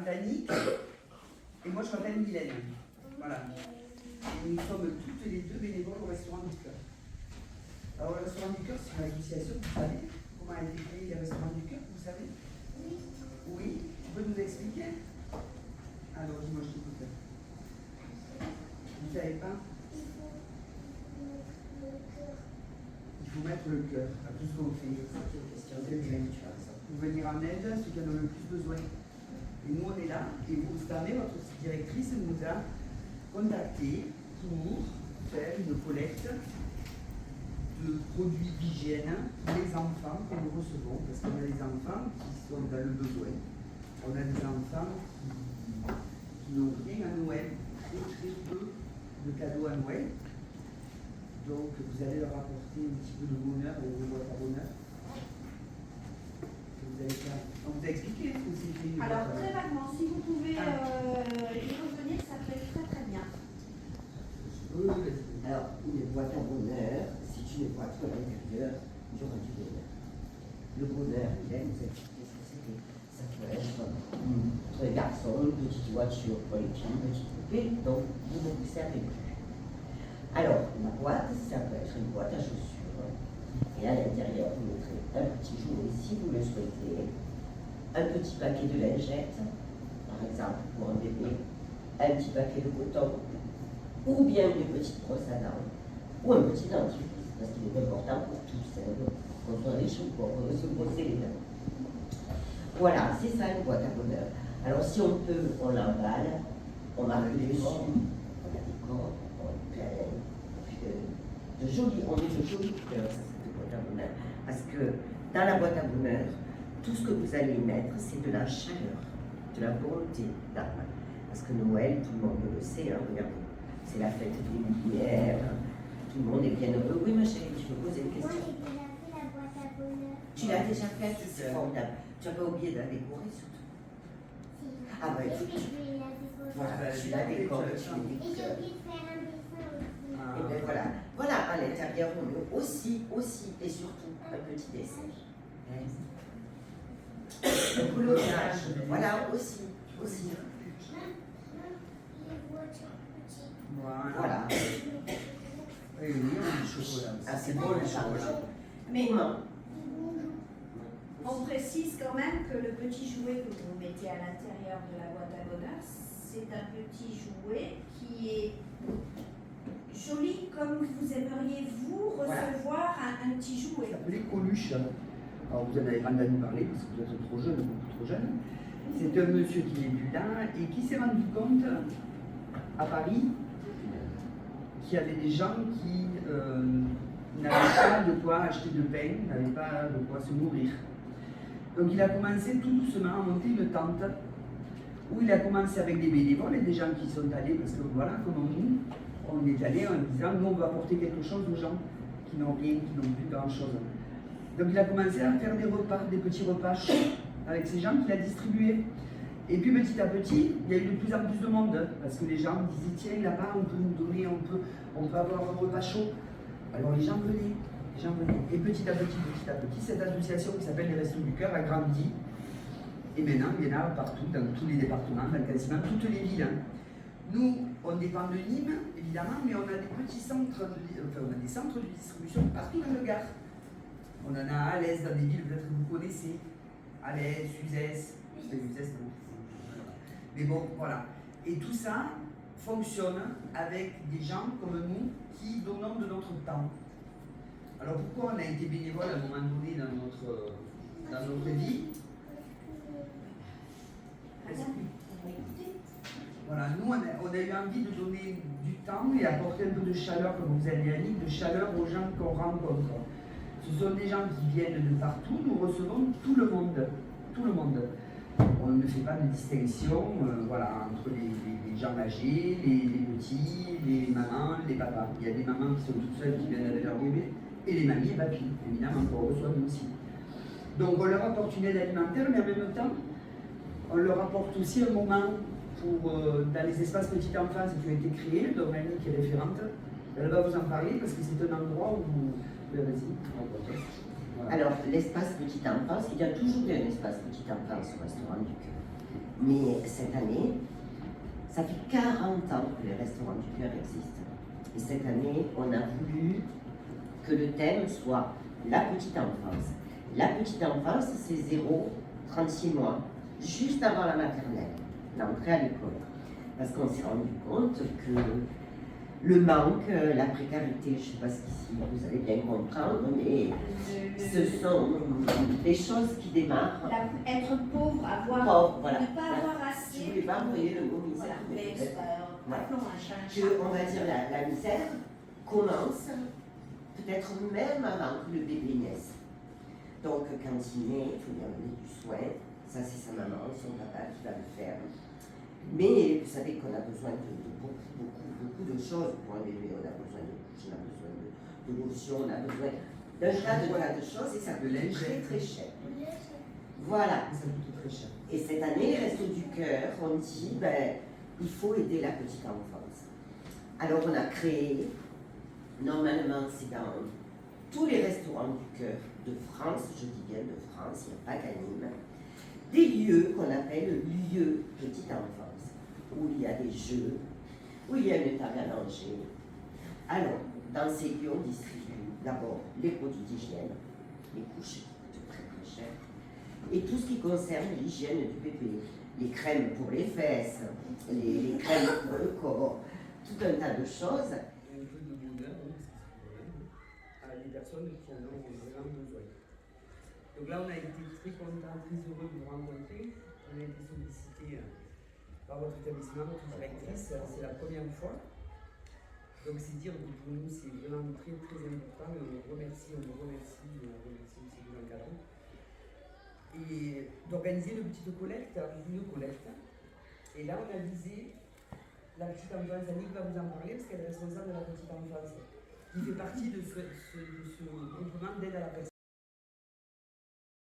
Danique, et moi je m'appelle Mylène. Voilà. Et nous sommes toutes les deux bénévoles au Restaurant du Cœur. Alors le Restaurant du Cœur, c'est une association, vous savez comment a été créé le Restaurant du Cœur, vous savez? Oui. Oui, tu peux nous expliquer? Alors dis-moi, je t'écoute. Vous ne savez pas? Il faut mettre le cœur à tout ce qu'on fait. C'est bien. Pour venir en aide à ceux qui en ont le plus besoin. Et nous, on est là, et vous savez, votre directrice nous a contactés pour faire une collecte de produits d'hygiène pour les enfants que nous recevons, parce qu'on a des enfants qui sont dans le besoin. On a des enfants qui n'ont rien à Noël, très peu de cadeaux à Noël. Donc, vous allez leur apporter un petit peu de bonheur et de boîte à bonheur. On vous a expliqué ce que c'était. Alors, très vaguement, si vous pouvez y revenir, ça peut être très très bien. Oui, vas-y. Alors, une boîte à bonheur, c'est une boîte à l'intérieur du bonheur. Le bonheur, il aime, vous expliquer ce que c'était. Ça peut être entre les garçons, une petite voiture pour les filles, une petite poupée, donc vous ne vous servez plus. Alors, la boîte, ça peut être une boîte à chaussures. Et à l'intérieur, vous mettrez un petit jouet, si vous le souhaitez, un petit paquet de lingettes, par exemple pour un bébé, un petit paquet de coton, ou bien une petite brosse à dents, ou un petit dentifrice, parce qu'il est important pour tous, qu'on soit riche ou pauvre, de se brosser les dents. Voilà, c'est ça une boîte à bonheur. Alors si on peut, on l'emballe, on marque dessus, on la décore, on plein de jolies, on met de jolies couleurs, ça c'est de boîte à bonheur. Parce que dans la boîte à bonheur, tout ce que vous allez y mettre, c'est de la chaleur, de la bonté d'âme. Parce que Noël, tout le monde le sait, hein, regardez, c'est la fête des lumières, tout le monde est bien heureux. Oui ma chérie, tu veux poser une question? Moi j'ai déjà fait la boîte à bonheur. Tu l'as déjà faite, c'est formidable. Tu n'as pas oublié de la décorer surtout. Si. Ah bah Et écoute, je vais la décorer. voilà, tu la décores, tu mets Et des j'ai cœurs. oublié de faire un dessin aussi. Et bien voilà, voilà, à l'intérieur, on met aussi et surtout un petit dessin. Le coloriage, voilà, aussi. Les voitures petites. Voilà. Oui, oui, on a du chocolat. Ah, c'est bon le chocolat. Mais Comment? on précise quand même que le petit jouet que vous mettez à l'intérieur de la boîte à bonheur, c'est un petit jouet qui est joli comme vous aimeriez vous recevoir un petit jouet. Ça s'appelait Coluche. Alors vous en avez pas entendu parler parce que vous êtes trop jeune, beaucoup trop jeune. C'est un monsieur qui n'est plus là et qui s'est rendu compte à Paris qu'il y avait des gens qui n'avaient pas de quoi acheter de pain, n'avaient pas de quoi se nourrir. Donc il a commencé tout doucement à monter une tente où il a commencé avec des bénévoles et des gens qui sont allés, parce que voilà, comme nous, on est allés en disant nous on va apporter quelque chose aux gens qui n'ont rien, qui n'ont plus grand chose. Donc il a commencé à faire des repas, des petits repas chauds avec ces gens qu'il a distribués. Et puis petit à petit, il y a eu de plus en plus de monde, parce que les gens disaient tiens là-bas on peut nous donner, on peut avoir un repas chaud. Alors les gens venaient. Et petit à petit, cette association qui s'appelle les Restos du Cœur a grandi. Et maintenant, il y en a partout, dans tous les départements, dans quasiment toutes les villes. Nous, on dépend de Nîmes, évidemment, mais on a des petits centres, on a des centres de distribution partout dans le Gard. On en a à Alès, dans des villes peut-être que vous connaissez. Alès, Suzès, non. Mais bon, voilà. Et tout ça fonctionne avec des gens comme nous qui donnons de notre temps. Alors pourquoi on a été bénévole à un moment donné dans notre vie? Voilà, nous on a eu envie de donner du temps et apporter un peu de chaleur, comme vous avez dit, de chaleur aux gens qu'on rencontre. Ce sont des gens qui viennent de partout, nous recevons tout le monde. On ne fait pas de distinction entre les gens âgés, les petits, les mamans, les papas. Il y a des mamans qui sont toutes seules, qui viennent avec leur bébé, et les mamies et papis, évidemment, qu'on reçoit nous aussi. Donc on leur apporte une aide alimentaire, mais en même temps, on leur apporte aussi un moment dans les espaces petite enfance qui ont été créés, dont Annie qui est référente. Elle va vous en parler parce que c'est un endroit où... Vas-y. Voilà. Alors, l'espace petite enfance, il y a toujours eu un espace petite enfance au Restaurant du Cœur. Mais cette année, ça fait 40 ans que les restaurants du cœur existent. Et cette année, on a voulu que le thème soit la petite enfance. La petite enfance, c'est 0-36 mois, juste avant la maternelle, l'entrée à l'école. Parce qu'on s'est rendu compte que le manque, la précarité, je ne sais pas si vous allez bien comprendre, mais ce sont des choses qui démarrent. Être pauvre, Voilà. ne pas avoir assez. Je ne voulais pas envoyer le mot misère. Voilà, mais Voilà. appelons un chat un Que, chat. on va dire, la misère commence peut-être même avant que le bébé naisse. Donc, quand il naît, il faut lui amener du soin. Ça, c'est sa maman, son papa qui va le faire. Mais vous savez qu'on a besoin de beaucoup de choses pour un bébé. On a besoin de couche, on a besoin de lotion, on a besoin d'un tas de choses et ça coûte très très cher. Voilà. Ça coûte très cher. Et cette année, les Restos du Cœur ont dit, il faut aider la petite enfance. Alors on a créé, normalement c'est dans tous les restaurants du cœur de France, je dis bien de France, il n'y a pas qu'à Nîmes, des lieux qu'on appelle lieux petite enfance, où il y a des jeux, où il y a une table à manger. Alors, dans ces lieux, on distribue d'abord les produits d'hygiène, les couches qui coûtent très très cher, et tout ce qui concerne l'hygiène du bébé, les crèmes pour les fesses, les crèmes pour le corps, tout un tas de choses. Un peu de bonheur, à des personnes qui en ont vraiment besoin. Donc là, on a été très contents, très heureux de vous rencontrer. On a été sollicité par votre établissement, votre directrice, c'est la première fois. Donc c'est dire que pour nous, c'est vraiment très très important et on vous remercie aussi vous encadrants. Et d'organiser une petite collecte, une collecte. Et là, on a visé la petite enfance. Annick va vous en parler parce qu'elle est responsable de la petite enfance, qui fait partie de ce groupement d'aide à la personne